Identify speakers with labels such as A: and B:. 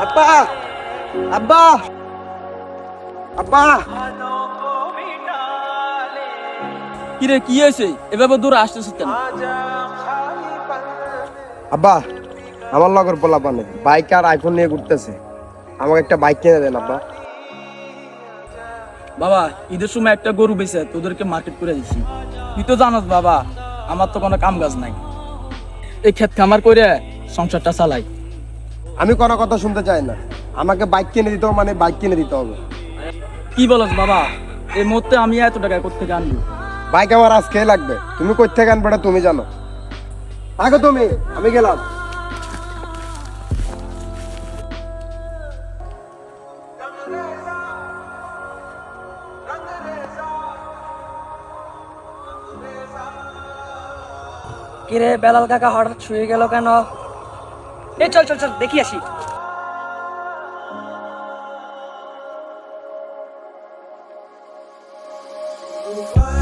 A: আব্বা, আব্বা, আব্বা।
B: কিরে কি হয়েছে এভাবে দূরে আসতেছিস কেন?
A: আব্বা, আমার লগর পোলাপানে বাইক আর আইফোন নিয়ে ঘুরতেছে। আমাকে একটা বাইক কিনে দেন আব্বা।
B: বাবা ঈদের সময় একটা গরু বেচে তোদেরকে মার্কেট করে দিছি। তুই তো জানোস বাবা আমার তো কোনো কাম কাজ নাই, এই ক্ষেত খামার করে সংসারটা চালাই।
A: আমি কোনো কথা শুনতে চাই না, আমাকে বাইক কিনে দিতে হবে মানে বাইক কিনে দিতে হবে।
B: কি বলস বাবা, এই মুহূর্তে আমি এত টাকা কোত্থেকে আনবো?
A: বাইক আমার আজকেই লাগবে, তুমি কই থেকে আনবে এটা তুমি জানো। থাকো তুমি, আমি গেলাম।
C: কিরে বেলাল কাকা হঠাৎ শুয়ে গেল কেন? এই চল চল চল দেখি আসি।
D: Why